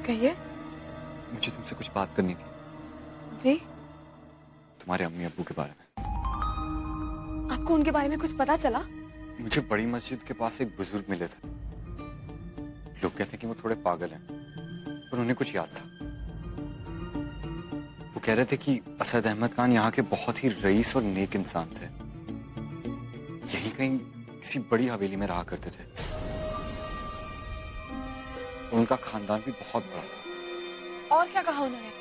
कहिए। मुझे तुमसे कुछ बात करनी थी। जी? तुम्हारे अम्मी अब्बू के बारे में। आपको उनके बारे में कुछ पता चला? मुझे बड़ी मस्जिद के पास एक बुजुर्ग मिले थे। लोग कहते हैं कि वो थोड़े पागल हैं, पर उन्हें कुछ याद था। वो कह रहे थे कि असद अहमद खान यहाँ के बहुत ही रईस और नेक इंसान थे। यही कहीं किसी बड़ी हवेली में रहा करते थे। उनका खानदान भी बहुत बड़ा था। और क्या कहा उन्होंने?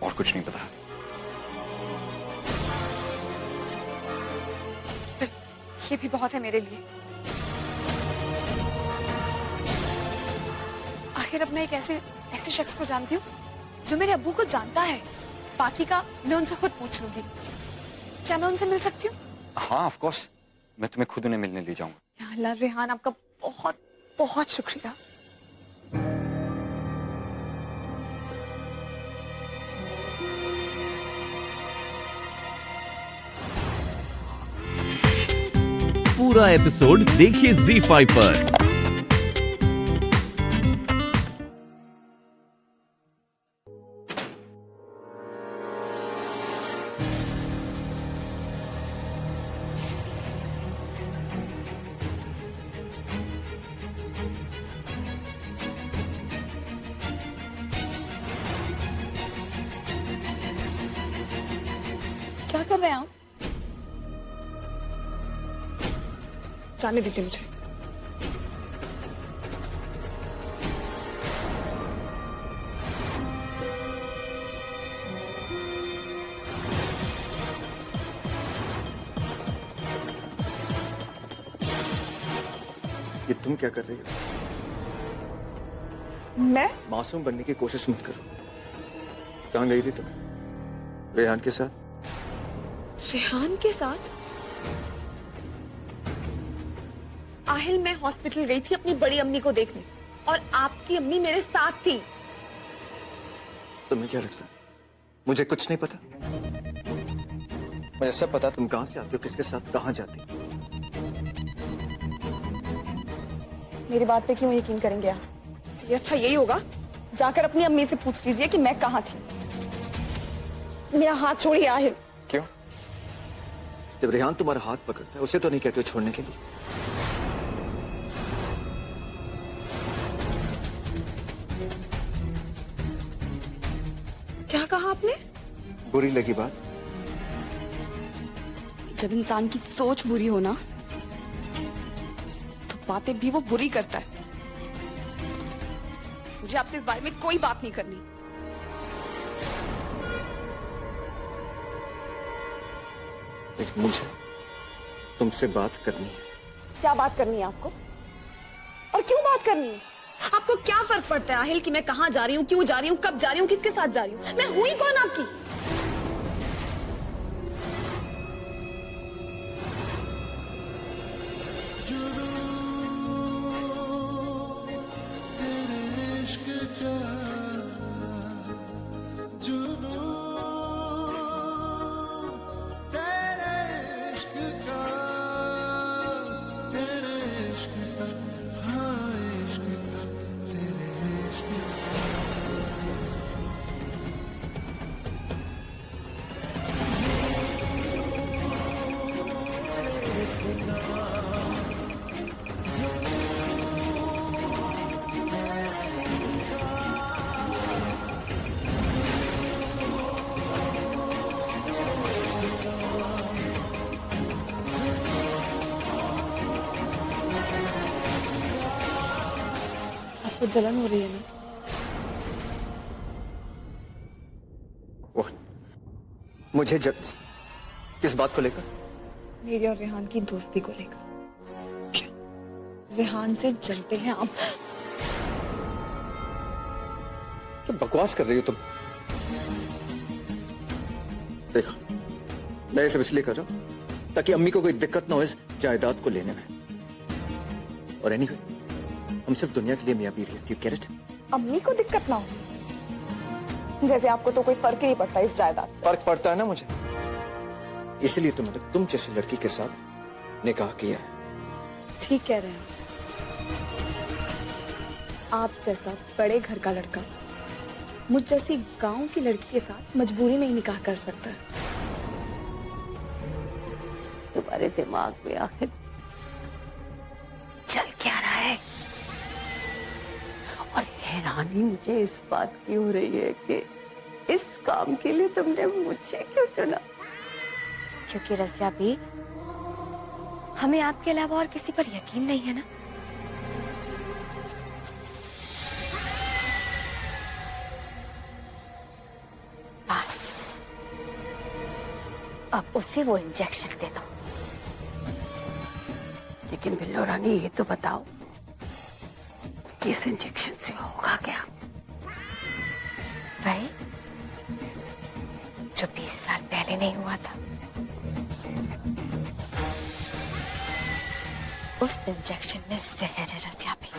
और कुछ नहीं पता। फिर ये भी बहुत है मेरे लिए। आखिर अब मैं एक ऐसे शख्स को जानती हूँ जो मेरे अब्बू को जानता है। बाकी का मैं उनसे खुद पूछ लूंगी। क्या मैं उनसे मिल सकती हूँ? हाँ, ऑफ कोर्स। मैं तुम्हें खुद उन्हें मिलने ले जाऊंगा। या अल्लाह, रेहान आपका बहुत बहुत शुक्रिया। पूरा एपिसोड देखिए ZEE5 पर। क्या कर रहे हैं आप? जाने दीजिए मुझे। ये तुम क्या कर रही हो? मैं? मासूम बनने की कोशिश मत करो। कहाँ गई थी तुम? रेहान के साथ? रेहान के साथ? आहिल, मैं हॉस्पिटल गई थी अपनी बड़ी अम्मी को देखने और आपकी अम्मी मेरे साथ थी। तुम्हें क्या लगता है मुझे कुछ नहीं पता? मुझे सब पता। तुम कहाँ से आती हो, किसके साथ कहाँ जाती हो? मेरी बात पे क्यों यकीन करेंगे आप? चलिए, अच्छा यही होगा, जाकर अपनी अम्मी से पूछ लीजिए कि मैं कहाँ थी। मेरा हाथ छोड़िए आहिल। क्यों? जब रेहान तुम्हारा हाथ पकड़ता है उसे तो नहीं कहते हो छोड़ने के लिए? क्या कहा आपने? बुरी लगी बात? जब इंसान की सोच बुरी हो ना, तो बातें भी वो बुरी करता है। मुझे आपसे इस बारे में कोई बात नहीं करनी। लेकिन मुझे तुमसे बात करनी है। क्या बात करनी है आपको? और क्यों बात करनी है? आपको क्या फर्क पड़ता है आहिल कि मैं कहाँ जा रही हूँ, क्यों जा रही हूँ, कब जा रही हूँ, किसके साथ जा रही हूँ? मैं हुई कौन आपकी? आपको जलन हो रही है ना? वो मुझे जब किस बात को लेकर? मेरी और रेहान की दोस्ती को लेकर। क्या? रेहान से जलते हैं आप। क्या बकवास कर रही हो तुम? देखो, मैं ये सब इसलिए कर रहा हूं ताकि अम्मी को कोई दिक्कत ना हो इस जायदाद को लेने में। और एनीवे, हम सिर्फ दुनिया के लिए मियां बीवी हैं। Get it? अम्मी को दिक्कत ना हो, जैसे आपको तो कोई फर्क ही नहीं पड़ता इस जायदाद से। फर्क पड़ता है ना मुझे, इसलिए तो मैंने तुम जैसी लड़की के साथ निकाह किया है। ठीक कह रहे हैं आप जैसा बड़े घर का लड़का मुझ जैसी गांव की लड़की के साथ मजबूरी में ही निकाह कर सकता है। तुम्हारे दिमाग में आखिर चल क्या रहा है? और हैरानी मुझे इस बात की हो रही है कि इस काम के लिए तुमने मुझे क्यों चुना? क्योंकि रसिया भी, हमें आपके अलावा और किसी पर यकीन नहीं है ना। बस अब उसे वो इंजेक्शन दे दो। लेकिन बिल्लो रानी, ये तो बताओ कि इस इंजेक्शन से होगा क्या? भाई, जो 20 साल पहले नहीं हुआ था। उस इंजेक्शन में जहर है रसिया भी।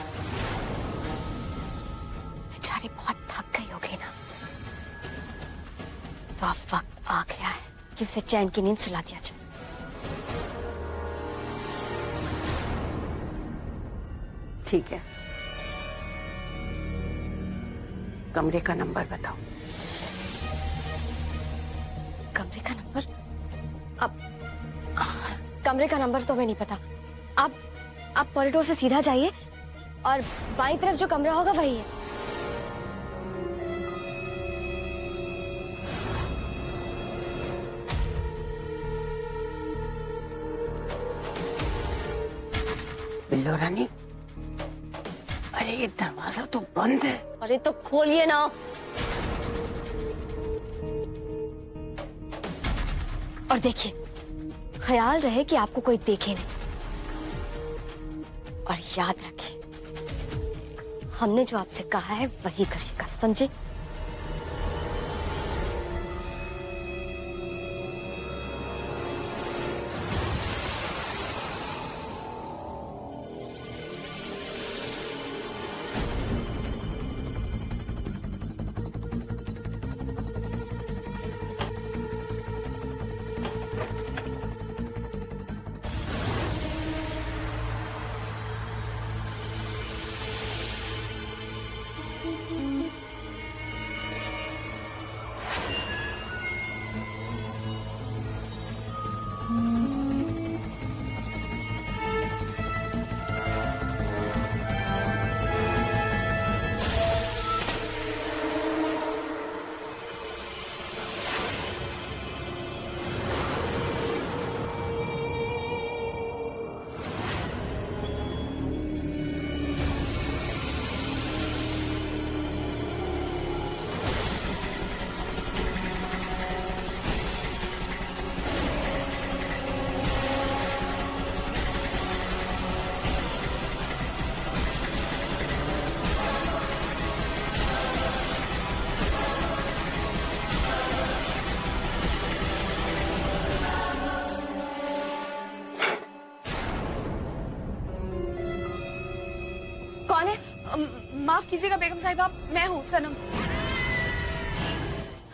बेचारी बहुत थक गई होगी ना, तो अब वक्त आ गया है कि उसे चैन की नींद सुला दिया जाए। ठीक है, कमरे का नंबर बताओ। कमरे का नंबर? अब कमरे का नंबर तो हमें नहीं पता। आप कॉरिडोर से सीधा जाइए और बाईं तरफ जो कमरा होगा वही है। बिल्लो रानी, अरे ये दरवाजा तो बंद है। अरे तो खोलिए ना। और देखिए, ख्याल रहे कि आपको कोई देखे नहीं। और याद रखिए, हमने जो आपसे कहा है वही करिएगा, समझे? कौन है? माफ कीजिएगा बेगम साहिबा, मैं हूँ सनम।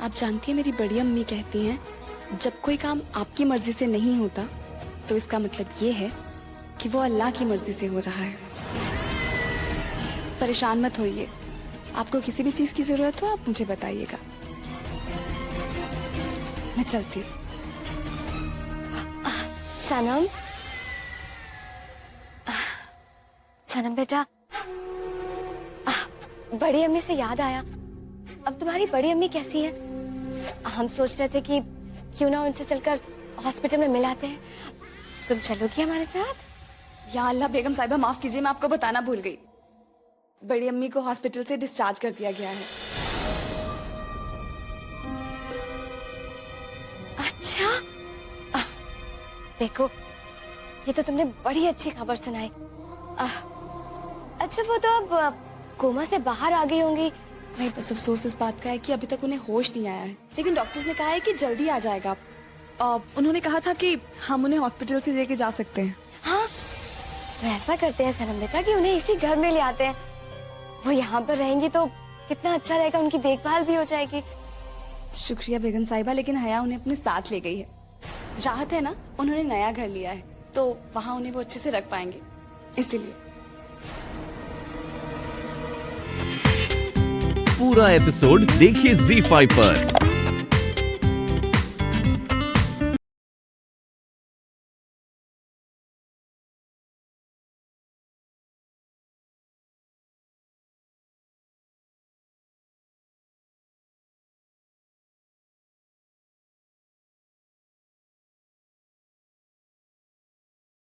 आप जानती हैं, मेरी बड़ी अम्मी कहती हैं, जब कोई काम आपकी मर्जी से नहीं होता तो इसका मतलब ये है कि वो अल्लाह की मर्जी से हो रहा है। परेशान मत होइए, आपको किसी भी चीज की जरूरत हो आप मुझे बताइएगा। मैं चलती हूँ। सनम, सनम बेटा, बड़ी अम्मी से याद आया, अब तुम्हारी बड़ी अम्मी कैसी है? हम सोच रहे थे कि क्यों ना उनसे चलकर हॉस्पिटल में मिलाते हैं। तुम चलोगी हमारे साथ? या अल्लाह बेगम साहिबा, माफ कीजिए, मैं आपको बताना भूल गई। बड़ी अम्मी को हॉस्पिटल से डिस्चार्ज कर दिया गया है। अच्छा, देखो ये तो तुमने बड़ी अच्छी खबर सुनाई। अच्छा, वो तो अब कोमा से बाहर आ गई होंगी। भाई, बस अफसोस इस बात का है कि अभी तक उन्हें होश नहीं आया है, लेकिन डॉक्टर्स ने कहा है कि जल्दी आ जाएगा। उन्होंने कहा था कि हम उन्हें हॉस्पिटल से लेके जा सकते हैं। हाँ, तो ऐसा करते हैं सनम बेटा कि उन्हें इसी घर में ले आते हैं। वो यहाँ पर रहेंगी तो कितना अच्छा रहेगा, उनकी देखभाल भी हो जाएगी। शुक्रिया बेगम साहिबा, लेकिन हया उन्हें अपने साथ ले गई है। राहत है ना, उन्होंने नया घर लिया है तो वहाँ उन्हें वो अच्छे से रख पाएंगे, इसीलिए। पूरा एपिसोड देखिए ZEE5 पर।